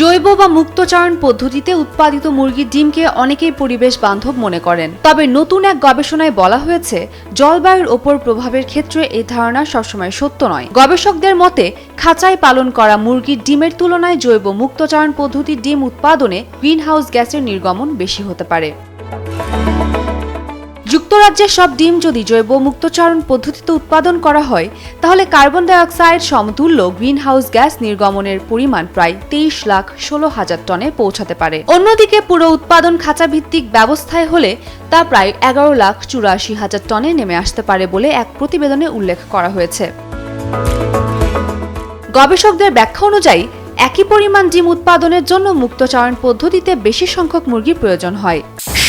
জৈব বা মুক্তচারণ পদ্ধতিতে উৎপাদিত মুরগির ডিমকে অনেকেই পরিবেশ বান্ধব মনে করেন। তবে নতুন এক গবেষণায় বলা হয়েছে, জলবায়ুর ওপর প্রভাবের ক্ষেত্রে এই ধারণা সবসময় সত্য নয়। গবেষকদের মতে, খাঁচায় পালন করা মুরগির ডিমের তুলনায় জৈব মুক্তচারণ পদ্ধতির ডিম উৎপাদনে গ্রিনহাউস গ্যাসের নির্গমন বেশি হতে পারে। যুক্তরাজ্যের সব ডিম যদি জৈব মুক্তচারণ পদ্ধতিতে উৎপাদন করা হয়, তাহলে কার্বন ডাই অক্সাইড সমতুল্য গ্রিনহাউস গ্যাস নির্গমনের পরিমাণ প্রায় 23,16,000 টনে পৌঁছাতে পারে। অন্যদিকে পুরো উৎপাদন খাঁচা ভিত্তিক ব্যবস্থায় হলে তা প্রায় 11,84,000 টনে নেমে আসতে পারে বলে এক প্রতিবেদনে উল্লেখ করা হয়েছে। গবেষকদের ব্যাখ্যা অনুযায়ী, একই পরিমাণ ডিম উৎপাদনের জন্য মুক্তচারণ পদ্ধতিতে বেশি সংখ্যক মুরগির প্রয়োজন হয়।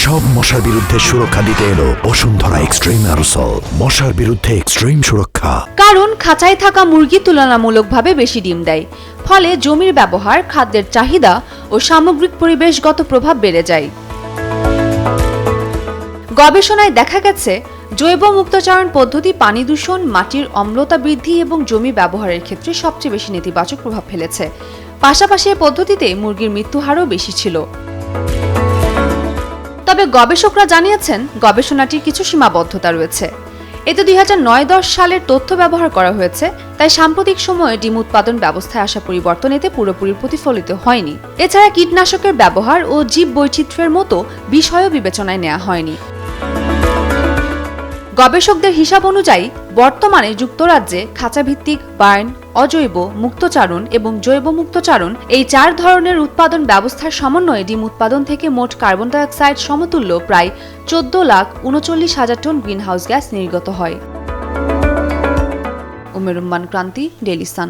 সব মশার বিরুদ্ধে সুরক্ষা দিতে এলো বসুন্ধরা এক্সট্রিম অ্যারোসল, মশার বিরুদ্ধে এক্সট্রিম সুরক্ষা। কারণ খাঁচায় থাকা মুরগি তুলনামূলকভাবে বেশি ডিম দেয়, ফলে জমির ব্যবহার, খাদ্যের চাহিদা ও সামগ্রিক পরিবেশগত প্রভাব বেড়ে যায়। গবেষণায় দেখা গেছে, জৈব মুক্তচারণ পদ্ধতি পানি দূষণ, মাটির অম্লতা বৃদ্ধি এবং জমি ব্যবহারের ক্ষেত্রে সবচেয়ে বেশি নেতিবাচক প্রভাব ফেলেছে। পাশাপাশি এই পদ্ধতিতে মুরগির মৃত্যুর হারও বেশি ছিল। তবে গবেষকরা জানিয়েছেন, গবেষণাটির কিছু সীমাবদ্ধতা রয়েছে। এতে 2009-10 সালের তথ্য ব্যবহার করা হয়েছে, তাই সাম্প্রতিক সময়ে ডিম উৎপাদন ব্যবস্থায় আসা পরিবর্তন এতে পুরোপুরি প্রতিফলিত হয়নি। এছাড়া কীটনাশকের ব্যবহার ও জীব বৈচিত্র্যের মতো বিষয়ও বিবেচনায় নেওয়া হয়নি। গবেষকদের হিসাব অনুযায়ী, বর্তমানে যুক্তরাজ্যে খাঁচাভিত্তিক, বার্ন, অজৈব মুক্তচারণ এবং জৈব মুক্তচারণ এই 4 ধরনের উৎপাদন ব্যবস্থার সমন্বয়ে ডিম উৎপাদন থেকে মোট কার্বন ডাই অক্সাইড সমতুল্য প্রায় 14,39,000 টন গ্রিনহাউস গ্যাস নির্গত হয়। উমের রহমান ক্রান্তি, ডেইলি সান।